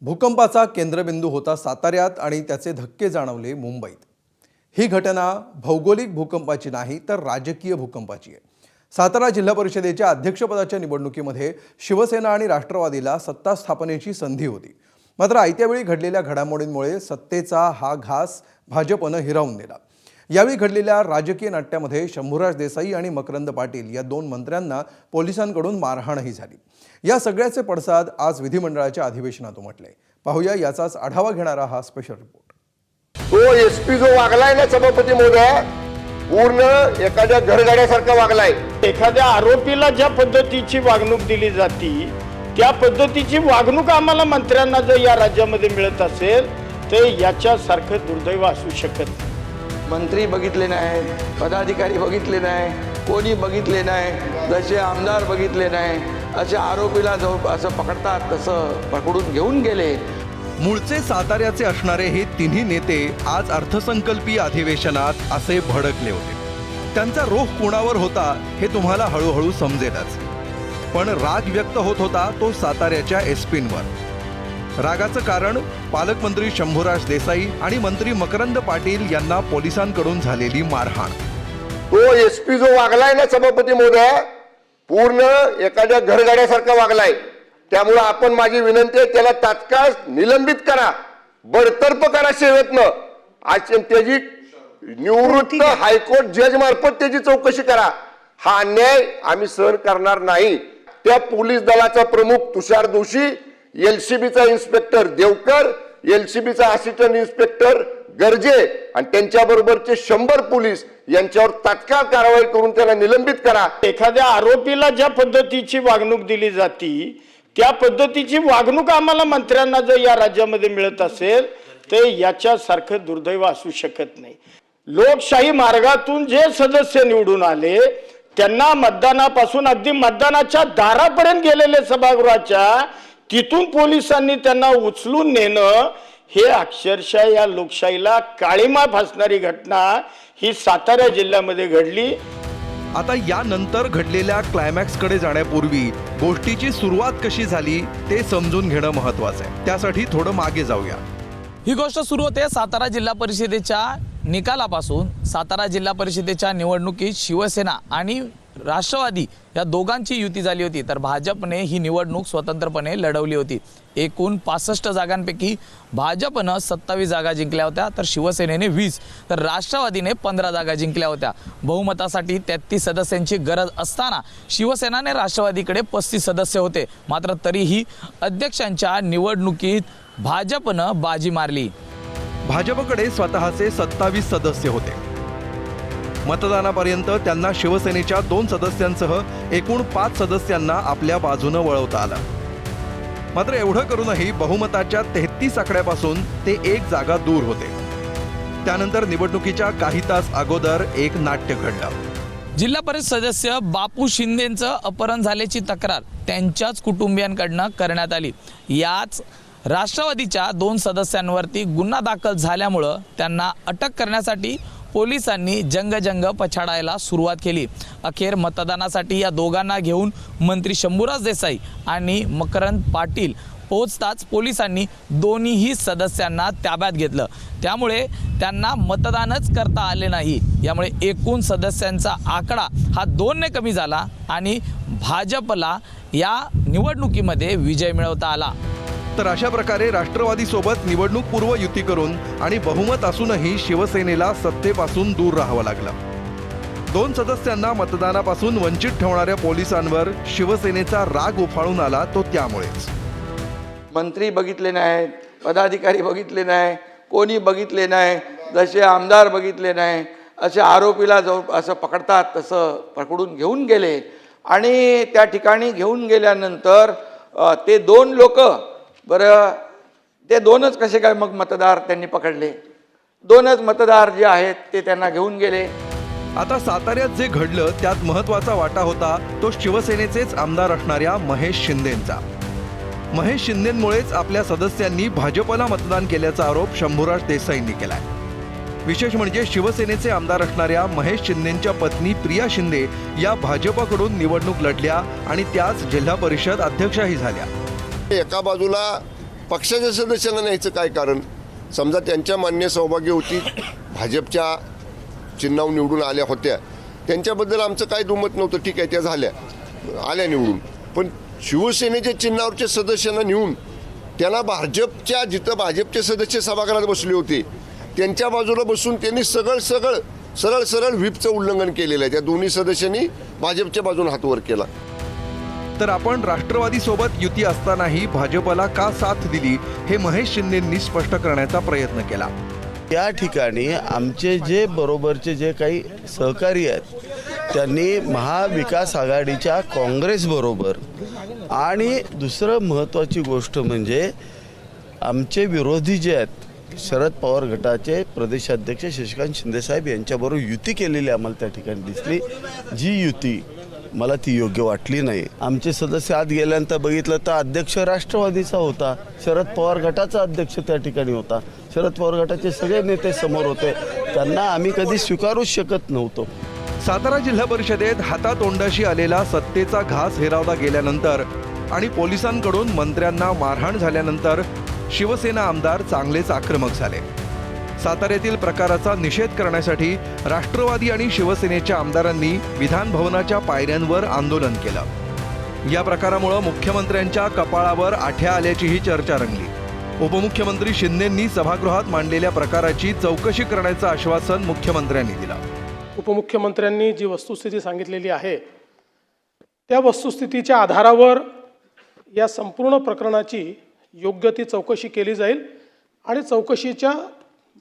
भूकंपाचा केंद्रबिंदू होता साताऱ्यात आणि त्याचे धक्के जाणवले मुंबईत। ही घटना भौगोलिक भूकंपाची नाही तर राजकीय भूकंपाची आहे। सातारा जिल्हा परिषदेच्या अध्यक्षपदाच्या निवडणुकीमध्ये शिवसेना आणि राष्ट्रवादीला सत्ता स्थापनेची संधी होती, मात्र आयत्या वेळी घडलेल्या घडामोडींमुळे सत्तेचा हा घास भाजपनं हिरावून नेला। यावेळी घडलेल्या राजकीय नाट्यामध्ये शंभूराज देसाई आणि मकरंद पाटील या दोन मंत्र्यांना पोलिसांकडून मारहाणही झाली। या सगळ्याचे पडसाद आज विधिमंडळाच्या अधिवेशनात उमटले। पाहूया याचाच आढावा घेणारा हा स्पेशल रिपोर्ट। तो एसपी जो वागलाय ना सभापती महोदय, पूर्ण एखाद्या घरगाड्यासारखा वागलाय। एखाद्या आरोपीला ज्या पद्धतीची वागणूक दिली जाती त्या पद्धतीची वागणूक आम्हाला मंत्र्यांना जर या राज्यामध्ये मिळत असेल तर याच्यासारखं दुर्दैव असू शकत नाही। मंत्री बघितले नाही, पदाधिकारी बघितले नाही, कोणी बघितले नाही, जसे आमदार बघितले नाही, असे आरोपीला जो असं पकडतात तसं पकडून घेऊन गेले। मूळचे साताऱ्याचे असणारे हे तिन्ही नेते आज अर्थसंकल्पीय अधिवेशनात असे भडकले होते। त्यांचा रोख कोणावर होता हे तुम्हाला हळूहळू समजेलच, पण राग व्यक्त होत होता तो साताऱ्याच्या एसपींवर। रागाचं कारण पालकमंत्री शंभूराज देसाई आणि मंत्री मकरंद पाटील यांना पोलिसांकडून झालेली मारहाण। तो एसपी जो वागलाय ना सभापती महोदय, पूर्ण एखाद्या घरगाड्यासारखा वागलाय। त्यामुळे आपण माझी विनंती आहे, त्याला तात्काळ निलंबित करा, बडतर्फ करा सेवेतनं। आज त्याची निवृत्त हायकोर्ट जज मार्फत त्याची चौकशी करा। हा अन्याय आम्ही सहन करणार नाही। त्या पोलीस दलाचा प्रमुख तुषार दोशी, एलसीबीचा इन्स्पेक्टर देवकर, एलसीबीचा असिस्टंट इन्स्पेक्टर गर्जे आणि त्यांच्या बरोबरचे 100 पोलीस यांच्यावर तात्काळ कारवाई करून त्याला निलंबित करा। एखाद्या आरोपीला ज्या पद्धतीची वागणूक दिली जाती त्या पद्धतीची वागणूक आम्हाला मंत्र्यांना जर या राज्यामध्ये मिळत असेल तर याच्यासारखं दुर्दैव असू शकत नाही। लोकशाही मार्गातून जे सदस्य निवडून आले त्यांना मतदानापासून अगदी मतदानाच्या दारापर्यंत गेलेले सभागृहाच्या तिथून पोलिसांनी त्यांना उचलून नेणं हे अक्षरशः या लोकशाहीला काळीमा फासणारी घटना ही सातारा जिल्ह्यामध्ये घडली। आता यानंतर घडलेल्या क्लायमॅक्सकडे जाण्यापूर्वी गोष्टीची सुरुवात कशी झाली ते समजून घेणं महत्त्वाचं आहे। त्यासाठी थोडं मागे जाऊया। ही गोष्ट सुरू होते सातारा जिल्हा परिषदेच्या निकालापासून। सातारा जिल्हा परिषदेच्या निवडणुकीत शिवसेना आणि राष्ट्रवादी या दोघांची युती झाली होती, तर भाजपने ही निवडणूक स्वतंत्रपणे लढवली होती। एकूण 65 जागांपैकी भाजपनं 27 जागा जिंकल्या होत्या, तर शिवसेनेने 20, तर राष्ट्रवादीने 15 जागा जिंकल्या होत्या। बहुमतासाठी 33 सदस्यांची गरज असताना शिवसेनाने राष्ट्रवादीकडे 35 सदस्य होते, मात्र तरीही अध्यक्षांच्या निवडणुकीत भाजपनं बाजी मारली। भाजपकडे स्वतःचे 27 सदस्य होते। मतदानापर्यंत त्यांना शिवसेनेच्या 2 सदस्यांसह एकूण 5 सदस्यांना आपल्या बाजूने वळवता आलं। मात्र एवढं करूनही बहुमताच्या 33 आकड्यापासून ते 1 जागा दूर होते। त्यानंतर निवडणुकीच्या काही तास अगोदर एक नाट्य घडलं। जिल्हा परिषद सदस्य बापू शिंदेंचं अपहरण झाल्याची तक्रार त्यांच्याच कुटुंबियांकडनं करण्यात आली। याच राष्ट्रवादीच्या 2 सदस्यांवरती गुन्हा दाखल झाल्यामुळं त्यांना अटक करण्यासाठी पोलिसांनी जंग पछाडायला सुरुवात केली। अखेर मतदानासाठी या दोघांना घेऊन मंत्री शंभूराज देसाई आणि मकरंद पाटील पोहोचताच पोलिसांनी दोन्हीही सदस्यांना ताब्यात घेतलं। त्यामुळे त्यांना मतदानच करता आले नाही। यामुळे एकूण सदस्यांचा आकडा हा 2 ने कमी झाला आणि भाजपला या निवडणुकीमध्ये विजय मिळवता आला। तर अशा प्रकारे राष्ट्रवादी सोबत निवडणूक पूर्व युती करून आणि बहुमत असूनही शिवसेनेला सत्तेपासून दूर राहावं लागलं। 2 सदस्यांना मतदानापासून वंचित ठेवणाऱ्या पोलिसांवर शिवसेनेचा राग उफाळून आला तो त्यामुळेच। मंत्री बघितले नाहीत, पदाधिकारी बघितले नाही, कोणी बघितले नाही, जसे आमदार बघितले नाही, असे आरोपीला जो असं पकडतात तसं पकडून घेऊन गेले। आणि त्या ठिकाणी घेऊन गेल्यानंतर ते 2 लोक, बरं ते 2च कसे काय मग मतदार त्यांनी पकडले? 2च मतदार जे आहेत ते त्यांना घेऊन गेले। आता साताऱ्यात जे घडलं त्यात महत्त्वाचा वाटा होता तो शिवसेनेचेच आमदार असणाऱ्या महेश शिंदेंचा। महेश शिंदेंमुळेच आपल्या सदस्यांनी भाजपला मतदान केल्याचा आरोप शंभूराज देसाईंनी केलाय। विशेष म्हणजे शिवसेनेचे आमदार असणाऱ्या महेश शिंदेंच्या पत्नी प्रिया शिंदे या भाजपकडून निवडणूक लढल्या आणि त्याच जिल्हा परिषद अध्यक्षही झाल्या। एका बाजूला पक्षाच्या सदस्यांना न्यायचं काय कारण? समजा त्यांच्या मान्य सौभाग्यवती भाजपच्या चिन्हावर निवडून आल्या होत्या, त्यांच्याबद्दल आमचं काय दुमत नव्हतं, ठीक आहे, त्या आल्या निवडून. पण शिवसेनेच्या चिन्हावरच्या सदस्यांना नेऊन त्यांना जिथं भाजपचे सदस्य सभागृहात बसले होते त्यांच्या बाजूला बसून त्यांनी सरळ व्हीपचं उल्लंघन केलेलं आहे. त्या दोन्ही सदस्यांनी भाजपच्या बाजूने हात वर केला. तर आपण राष्ट्रवादी सोबत युती असतानाही भाजपला का साथ दिली हे महेश शिंदेंनी स्पष्ट करण्याचा प्रयत्न केला. या ठिकाणी आमचे जे बरोबरचे जे काही सहकारी आहेत त्यांनी महाविकास आघाडीच्या काँग्रेसबरोबर आणि दुसरं महत्त्वाची गोष्ट म्हणजे आमचे विरोधी जे आहेत शरद पवार गटाचे प्रदेशाध्यक्ष शशिकांत शिंदेसाहेब यांच्याबरोबर युती केलेली आम्हाला त्या ठिकाणी दिसली. जी युती मला ती योग्य वाटली नाही. आमचे सदस्य आत गेल्यानंतर बघितलं तर अध्यक्ष राष्ट्रवादीचा होता, शरद पवार गटाचा अध्यक्ष त्या ठिकाणी होता, शरद पवार गटाचे सगळे नेते समोर होते, त्यांना आम्ही कधी स्वीकारूच शकत नव्हतो. सातारा जिल्हा परिषदेत हातातोंडाशी आलेला सत्तेचा घास हिरावला गेल्यानंतर आणि पोलिसांकडून मंत्र्यांना मारहाण झाल्यानंतर शिवसेना आमदार चांगलेच आक्रमक झाले. साताऱ्यातील प्रकाराचा निषेध करण्यासाठी राष्ट्रवादी आणि शिवसेनेच्या आमदारांनी विधान भवनाच्या पायऱ्यांवर आंदोलन केलं. या प्रकारामुळे मुख्यमंत्र्यांच्या कपाळावर आठ्या आल्याचीही चर्चा रंगली. उपमुख्यमंत्री शिंदेंनी सभागृहात मांडलेल्या प्रकाराची चौकशी करण्याचं आश्वासन मुख्यमंत्र्यांनी दिलं. उपमुख्यमंत्र्यांनी जी वस्तुस्थिती सांगितलेली आहे त्या वस्तुस्थितीच्या आधारावर या संपूर्ण प्रकरणाची योग्य ती चौकशी केली जाईल आणि चौकशीच्या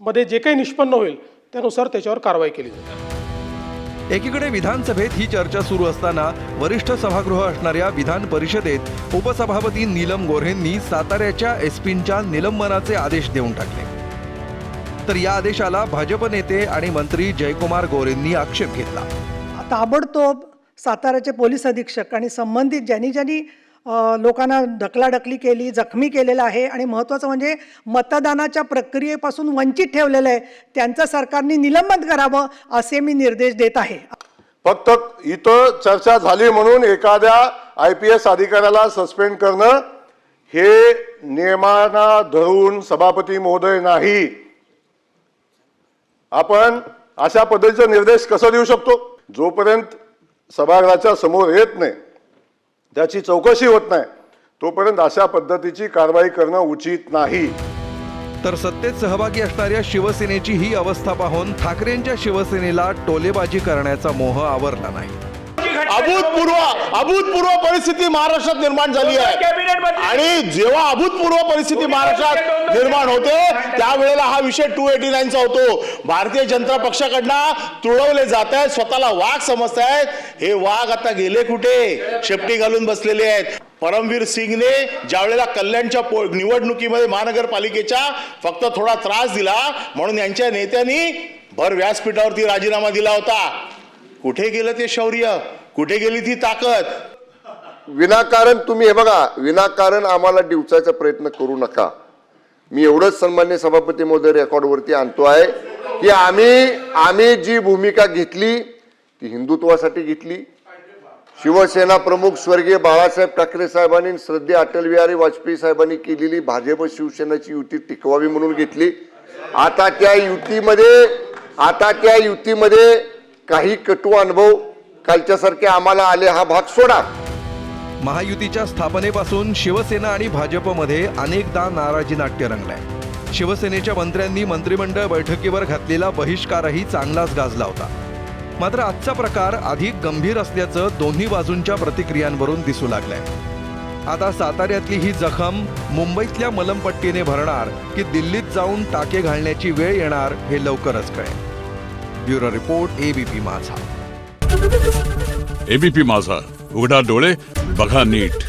मध्ये जे काही निष्पन्न होईल त्यानुसार त्याच्यावर कारवाई केली जाईल. एकीकडे विधानसभेत ही चर्चा सुरू असताना वरिष्ठ सभागृह असणाऱ्या विधान परिषदेत उपसभापती नीलम गोऱ्हेंनी साताऱ्याच्या एसपींच्या निलंबनाचे आदेश देऊन टाकले. तर या आदेशाला भाजप नेते आणि मंत्री जयकुमार गोरेंनी आक्षेप घेतला. ताबडतोब साताऱ्याचे पोलीस अधीक्षक आणि संबंधित ज्यांनी लोकांना ढकलाढकली केली, जखमी केलेलं आहे आणि महत्त्वाचं म्हणजे मतदानाच्या प्रक्रियेपासून वंचित ठेवलेलं आहे, त्यांचं सरकारने निलंबन करावं असे मी निर्देश देत आहे. फक्त इथं चर्चा झाली म्हणून एखाद्या IPS अधिकाऱ्याला सस्पेंड करणं हे नियमांना धरून सभापती महोदय नाही. आपण अशा पद्धतीचे निर्देश कसं देऊ शकतो? जोपर्यंत सभागृहाच्या समोर येत नाही, त्याची चौकशी होत नाही, तोपर्यंत अशा पद्धतीची कारवाई करणं उचित नाही. तर सत्तेत सहभागी असणाऱ्या शिवसेनेची ही अवस्था पाहून ठाकरेंच्या शिवसेनेला टोलेबाजी करण्याचा मोह आवरला नाही. अभूतपूर्व परिस्थिती महाराष्ट्रात निर्माण झाली आहे आणि जेव्हा अभूतपूर्व परिस्थिती महाराष्ट्रात निर्माण होते त्यावेळेला हा विषय 289 चा होतो. भारतीय जनता पक्षाकडनं तुळवले जात आहेत, स्वतःला वाघ समजत आहेत. हे वाघ आता गेले कुठे? शेपटी घालून बसलेले आहेत. परमवीर सिंगने ज्यावेळेला कल्याणच्या निवडणुकीमध्ये महानगरपालिकेच्या फक्त थोडा त्रास दिला म्हणून यांच्या नेत्यांनी भर व्यासपीठावरती राजीनामा दिला होता. कुठे गेलं ते शौर्य? कुठे गेली ती ताकद? विनाकारण तुम्ही हे बघा, विनाकारण आम्हाला डिवचायचा प्रयत्न करू नका. मी एवढंच सन्मान्य सभापती महोदय रेकॉर्डवरती आणतो आहे की आम्ही जी भूमिका घेतली ती हिंदुत्वासाठी घेतली. शिवसेना प्रमुख स्वर्गीय बाळासाहेब ठाकरे साहेबांनी श्रद्धेय अटल बिहारी वाजपेयी साहेबांनी केलेली भाजप शिवसेनेची युती टिकवावी म्हणून घेतली. आता त्या युतीमध्ये काही कटू अनुभव कालच्यासारखे आम्हाला आले, हा भाग सोडा. महायुतीच्या स्थापनेपासून शिवसेना आणि भाजपमध्ये अनेकदा नाराजी नाट्य रंगलंय. शिवसेनेच्या मंत्र्यांनी मंत्रिमंडळ बैठकीवर घातलेला बहिष्कारही चांगलाच गाजला होता. मात्र आजचा प्रकार अधिक गंभीर असल्याचं दोन्ही बाजूंच्या प्रतिक्रियांवरून दिसू लागलंय. आता साताऱ्यातली ही जखम मुंबईतल्या मलमपट्टीने भरणार की दिल्लीत जाऊन टाके घालण्याची वेळ येणार हे लवकरच कळेल. ब्युरो रिपोर्ट, ABP माझा. ABP माझा, उघडा डोळे बघा नीट.